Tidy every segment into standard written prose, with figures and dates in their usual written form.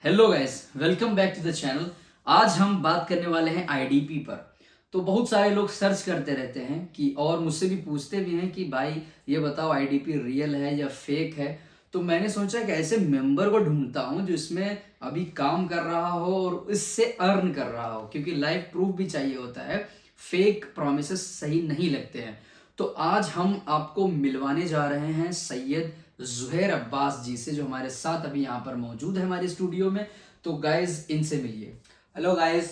Hello guys, welcome back to the channel. आज हम बात करने वाले हैं आईडीपी पर। तो बहुत सारे लोग सर्च करते रहते हैं कि और मुझसे भी पूछते भी हैं कि भाई ये बताओ आईडीपी रियल है या फेक है। तो मैंने सोचा कि ऐसे मेंबर को ढूंढता हूं जो इसमें अभी काम कर रहा हो और इससे अर्न कर रहा हो, क्योंकि लाइफ प्रूफ भी चाहिए होता है। फेक प्रोमिसेस सही नहीं लगते हैं। तो आज हम आपको मिलवाने जा रहे हैं सैयद जुहैर अब्बास जी से, जो हमारे साथ अभी यहाँ पर मौजूद है हमारे स्टूडियो में। तो गाइज इनसे मिलिए। Hello guys.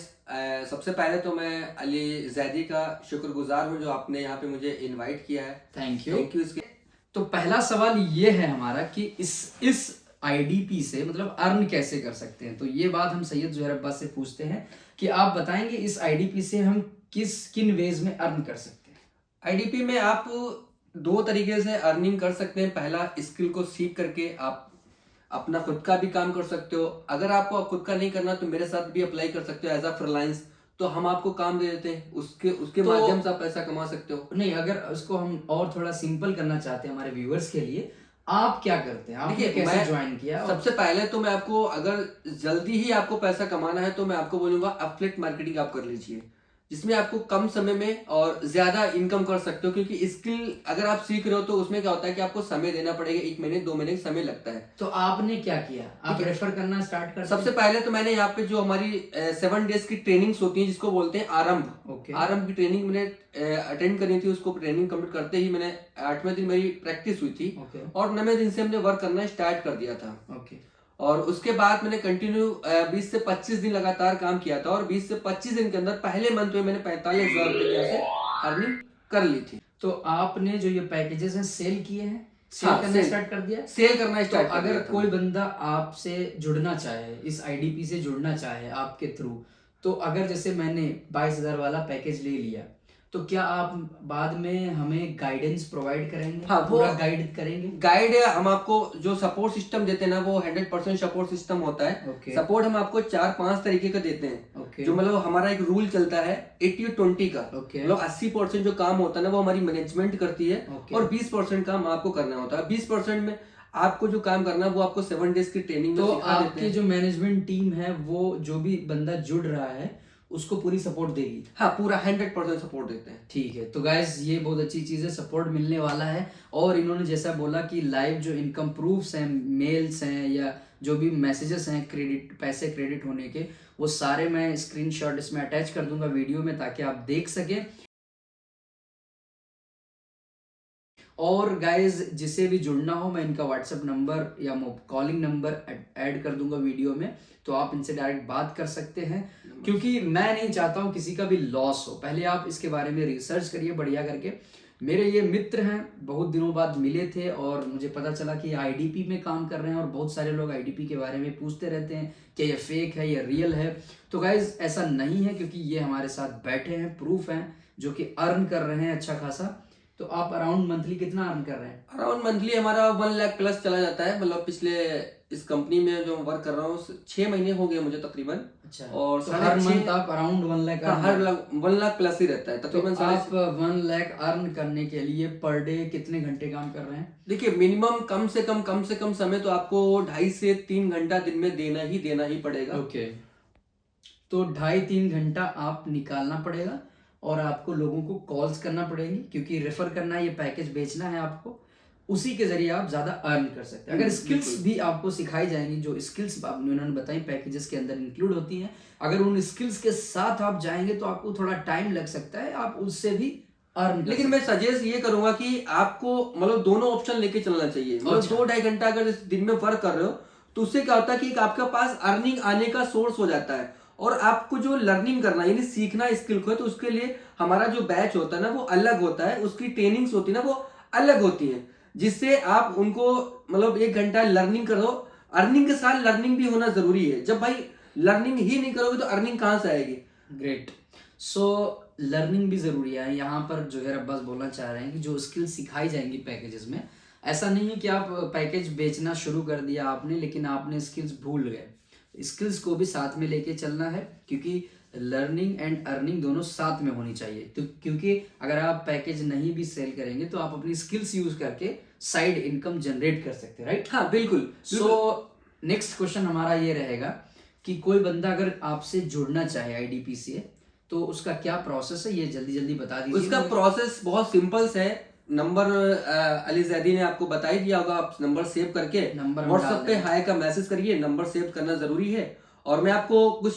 सबसे पहले तो मैं अली जैदी का शुक्रगुजार हूँ जो आपने यहाँ पे मुझे इनवाइट किया है। Thank you. थैंक यू इसके। तो पहला सवाल ये है हमारा कि इस आईडीपी से मतलब अर्न कैसे कर सकते हैं। तो ये बात हम सैयद जुहैर अब्बास से पूछते हैं कि आप बताएंगे इस आईडीपी से हम किन वेज में अर्न कर सकते हैं। आईडीपी में आप दो तरीके से अर्निंग कर सकते हैं। पहला, स्किल को सीख करके आप अपना खुद का भी काम कर सकते हो। अगर आपको खुद का नहीं करना तो मेरे साथ भी अप्लाई कर सकते हो एज अ फ्रीलांस। तो हम आपको काम दे देते हैं, उसके तो माध्यम से आप पैसा कमा सकते हो। नहीं, अगर उसको हम और थोड़ा सिंपल करना चाहते हैं हमारे व्यूअर्स के लिए, आप क्या करते हैं, आपने देखिए, कैसे मैं ज्वाइन किया? सबसे पहले तो मैं आपको, अगर जल्दी ही आपको पैसा कमाना है तो मैं आपको बोलूंगा एफिलिएट मार्केटिंग आप कर लीजिए, जिसमें आपको कम समय में और ज्यादा इनकम कर सकते हो। क्योंकि स्किल अगर आप सीख रहे हो तो उसमें क्या होता है कि आपको समय देना पड़ेगा, 1 महीने 2 महीने समय लगता है। तो आपने क्या किया, आप ठीक है। रेफर करना स्टार्ट कर सबसे पहले तो मैंने यहाँ पे जो हमारी 7 डेज की ट्रेनिंग्स होती है जिसको बोलते हैं आरंभ, ओके। आरंभ की ट्रेनिंग मैंने अटेंड करी थी। उसको ट्रेनिंग कंप्लीट करते ही मैंने 8वें दिन मेरी प्रैक्टिस हुई थी। ओके। और 9वें दिन से हमने वर्क करना स्टार्ट कर दिया था। ओके। और उसके बाद मैंने कंटिन्यू 20 से 25 दिन लगातार काम किया था। और 20 से 25 दिन के अंदर पहले मंथ में मैंने 45,000 रुपए की यहाँ से अर्निंग कर ली थी। तो आपने जो ये पैकेजेस हैं सेल किए हैं, सेल हाँ, करना स्टार्ट कर दिया? सेल करना तो स्टार्ट कर अगर दिया था। कोई बंदा आपसे जुड़ना चाहे, इस आईडीपी से जुड़ना चाहे आपके थ्रू, तो अगर जैसे मैंने 22,000 वाला पैकेज ले लिया, तो क्या आप बाद में हमें गाइडेंस प्रोवाइड करेंगे? हाँ, पूरा गाइड करेंगे? गाइड हम आपको जो सपोर्ट सिस्टम देते हैं ना, वो 100% सपोर्ट सिस्टम होता है। ओके। सपोर्ट हम आपको 4-5 तरीके का देते हैं। ओके। जो मतलब हमारा एक रूल चलता है 80-20 का। ओके। मतलब 80% जो काम होता है ना वो हमारी मैनेजमेंट करती है। ओके। और 20% काम आपको करना होता है। 20% में आपको जो काम करना है वो आपको 7 डेज की ट्रेनिंग में तो सिखा देते आपकी हैं। जो मैनेजमेंट टीम है वो जो भी बंदा जुड़ रहा है उसको पूरी सपोर्ट देगी? हाँ, पूरा 100% सपोर्ट देते हैं। ठीक है। तो गाइस ये बहुत अच्छी चीज है, सपोर्ट मिलने वाला है। और इन्होंने जैसा बोला कि लाइव जो इनकम प्रूफ्स हैं, मेल्स हैं या जो भी मैसेजेस हैं क्रेडिट, पैसे क्रेडिट होने के, वो सारे मैं स्क्रीनशॉट इसमें अटैच कर दूंगा वीडियो में, ताकि आप देख सकें। और गाइज जिसे भी जुड़ना हो, मैं इनका व्हाट्सएप नंबर या कॉलिंग नंबर ऐड कर दूंगा वीडियो में, तो आप इनसे डायरेक्ट बात कर सकते हैं। क्योंकि मैं नहीं चाहता हूं किसी का भी लॉस हो। पहले आप इसके बारे में रिसर्च करिए बढ़िया करके। मेरे ये मित्र हैं, बहुत दिनों बाद मिले थे और मुझे पता चला कि आईडीपी में काम कर रहे हैं। और बहुत सारे लोग आईडीपी के बारे में पूछते रहते हैं कि ये फेक है या रियल है। तो गाइज ऐसा नहीं है, क्योंकि ये हमारे साथ बैठे हैं, प्रूफ हैं, जो कि अर्न कर रहे हैं अच्छा खासा। तो आप अराउंड मंथली कितना अर्न कर रहे हैं? अराउंड मंथली हमारा 1 लाख प्लस चला जाता है। मतलब पिछले इस कंपनी में जो वर्क कर रहा हूँ 6 महीने हो गए मुझे तकरीबन। अच्छा। और तो हर मंथ आप अराउंड 1 लाख? हाँ, हर 1 लाख प्लस ही रहता है तो तकरीबन। आप 1 लाख अर्न करने के लिए पर डे कितने घंटे काम कर रहे हैं? देखिए, मिनिमम कम से कम समय तो आपको 2.5 से 3 घंटा दिन में देना ही पड़ेगा। ओके। तो 2.5-3 घंटा आप निकालना पड़ेगा और आपको लोगों को कॉल्स करना पड़ेंगी, क्योंकि रेफर करना है, ये पैकेज बेचना है आपको। उसी के जरिए आप ज्यादा अर्न कर सकते हैं। अगर स्किल्स भी आपको सिखाई जाएंगी, जो स्किल्स आपने उन्होंने बताई पैकेजेस के अंदर इंक्लूड होती हैं, अगर उन स्किल्स के साथ आप जाएंगे तो आपको थोड़ा टाइम लग सकता है, आप उससे भी अर्न कर लेकिन मैं सजेस्ट ये करूंगा कि आपको मतलब दोनों ऑप्शन लेके चलना चाहिए। मतलब अच्छा। 2-2.5 घंटा अगर इस दिन में वर्क कर रहे हो तो उससे क्या होता है कि आपके पास अर्निंग आने का सोर्स हो जाता है। और आपको जो लर्निंग करना यानी सीखना स्किल को है, तो उसके लिए हमारा जो बैच होता है ना वो अलग होता है। उसकी ट्रेनिंग्स होती है ना वो अलग होती है, जिससे आप उनको मतलब 1 घंटा लर्निंग करो। अर्निंग के साथ लर्निंग भी होना जरूरी है। जब भाई लर्निंग ही नहीं करोगे तो अर्निंग कहां से आएगी? ग्रेट। सो लर्निंग भी जरूरी है। यहाँ पर जोहेर अब्बास बोलना चाह रहे हैं कि जो स्किल सिखाई जाएंगी पैकेजेस में, ऐसा नहीं है कि आप पैकेज बेचना शुरू कर दिया आपने लेकिन आपने स्किल्स भूल गए। स्किल्स को भी साथ में लेके चलना है, क्योंकि लर्निंग एंड अर्निंग दोनों साथ में होनी चाहिए। तो क्योंकि अगर आप पैकेज नहीं भी सेल करेंगे तो आप अपनी स्किल्स यूज करके साइड इनकम जनरेट कर सकते हैं, राइट? हाँ, बिल्कुल। सो नेक्स्ट क्वेश्चन हमारा ये रहेगा कि कोई बंदा अगर आपसे जुड़ना चाहे आईडीपी से तो उसका क्या प्रोसेस है, ये जल्दी जल्दी बता दीजिए। उसका प्रोसेस बहुत सिंपल है। नंबर अली जैदी ने आपको बता ही दिया होगा। आप नंबर सेव करके नंबर व्हाट्सएप पे हाय का मैसेज करिए। नंबर सेव करना जरूरी है। और मैं आपको कुछ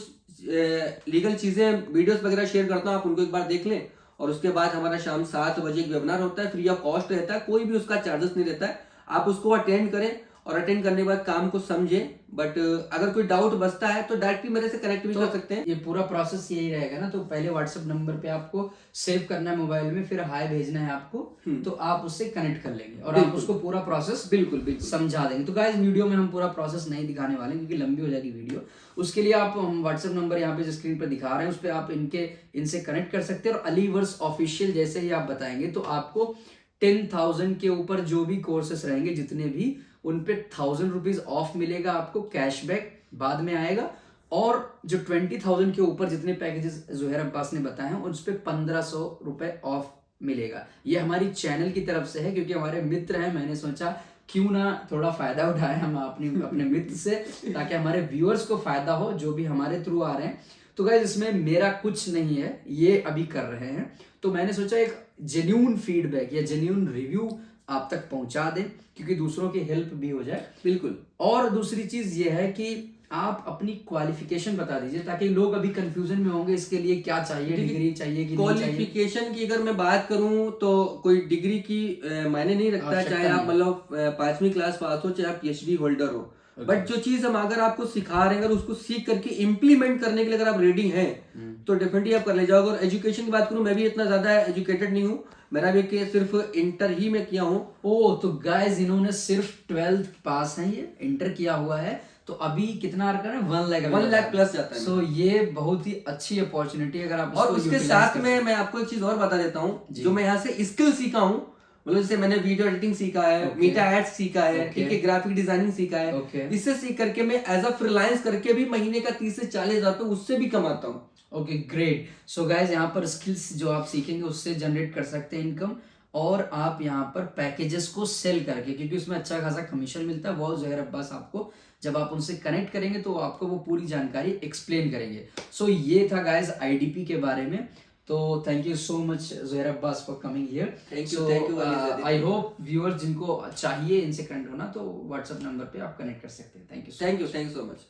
लीगल चीजें वीडियोस वगैरह शेयर करता हूँ, आप उनको एक बार देख लें। और उसके बाद हमारा शाम 7 बजे एक वेबिनार होता है, फ्री ऑफ कॉस्ट रहता है, कोई भी उसका चार्जेस नहीं रहता है। आप उसको अटेंड करें और अटेंड करने के बाद काम को समझें। बट अगर कोई डाउट बचता है तो डायरेक्टली मेरे से कनेक्ट भी कर सकते हैं। ये पूरा प्रोसेस यही रहेगा ना। तो पहले व्हाट्सएप नंबर पे आपको सेव करना है मोबाइल में, फिर हाय भेजना है आपको, तो आप उससे कनेक्ट कर लेंगे और आप उसको पूरा प्रोसेस बिल्कुल बिल्कुल समझा देंगे। तो गाइस वीडियो में हम पूरा प्रोसेस नहीं दिखाने वाले क्योंकि लंबी हो जाएगी वीडियो। उसके लिए आप हम व्हाट्सएप नंबर यहाँ पे जो स्क्रीन पर दिखा रहे हैं उस पर आप इनसे कनेक्ट कर सकते हैं। और अलीवर्स ऑफिशियल जैसे ही आप बताएंगे तो आपको 10,000 के ऊपर जो भी कोर्सेस रहेंगे जितने भी, उन पे 1,000 रुपीज ऑफ मिलेगा आपको, कैशबैक बाद में आएगा। और जो 20,000 के ऊपर जितने पैकेजेस जोहेर अब्बास ने बताए हैं उस पे 1,500 रुपए ऑफ मिलेगा। ये हमारी चैनल की तरफ से है क्योंकि हमारे मित्र हैं। मैंने सोचा क्यों ना थोड़ा फायदा उठाए हम अपने मित्र से, ताकि हमारे व्यूअर्स को फायदा हो जो भी हमारे थ्रू आ रहे हैं। तो गाइस इसमें मेरा कुछ नहीं है, ये अभी कर रहे हैं। तो मैंने सोचा एक जेन्यून फीडबैक या जेन्यून रिव्यू आप तक पहुंचा दें क्योंकि दूसरों की हेल्प भी हो जाए। बिल्कुल। और दूसरी चीज ये है कि आप अपनी क्वालिफिकेशन बता दीजिए ताकि लोग अभी कंफ्यूजन में होंगे इसके लिए क्या चाहिए, डिग्री चाहिए कि नहीं चाहिए। क्वालिफिकेशन की अगर मैं बात करूं तो कोई डिग्री की मायने नहीं रखता है, चाहे आप मतलब 5वीं क्लास पास हो चाहे आप पीएचडी होल्डर हो। बट जो चीज हम अगर आपको सिखा रहे हैं, अगर उसको सीख करके इम्प्लीमेंट करने के लिए अगर आप रेडी हैं तो डेफिनेटली आप कर ले जाओगे। और एजुकेशन की बात करूं, मैं भी इतना ज्यादा एजुकेटेड नहीं हूं, मेरा भी सिर्फ इंटर ही में किया हूं। ओ तो गाइस इन्होंने सिर्फ 12th पास है, ये इंटर किया हुआ है। तो अभी कितना अर्न कर रहे हैं, 1 लाख प्लस जाता है। सो ये बहुत ही अच्छी अपॉर्चुनिटी अगर आप और उसके साथ में मैं आपको एक चीज और बता देता हूँ, जो मैं यहाँ से स्किल सीखा हूँ, मतलब जैसे मैंने वीडियो एडिटिंग सीखा है, मीटा एड्स सीखा है, ठीक है, ग्राफिक डिजाइनिंग सीखा है। इससे सीख करके मैं एज अ फ्रीलांस करके भी महीने का 30 से 40 हजार रुपए उससे भी कमाता हूँ। Okay great. सो गाइज यहाँ पर स्किल्स जो आप सीखेंगे उससे जनरेट कर सकते हैं इनकम। और आप यहाँ पर पैकेजेस को सेल करके, क्योंकि उसमें अच्छा खासा कमीशन मिलता है, वो जोहेर अब्बास आपको जब आप उनसे कनेक्ट करेंगे तो आपको वो पूरी जानकारी एक्सप्लेन करेंगे। सो ये था गाइज आईडीपी के बारे में। तो thank you so much Johor Abbas for coming here. Thank you. I hope viewers जिनको चाहिए इनसे कनेक्ट होना तो व्हाट्सएप नंबर पे आप कनेक्ट कर सकते हैं। Thank you so much.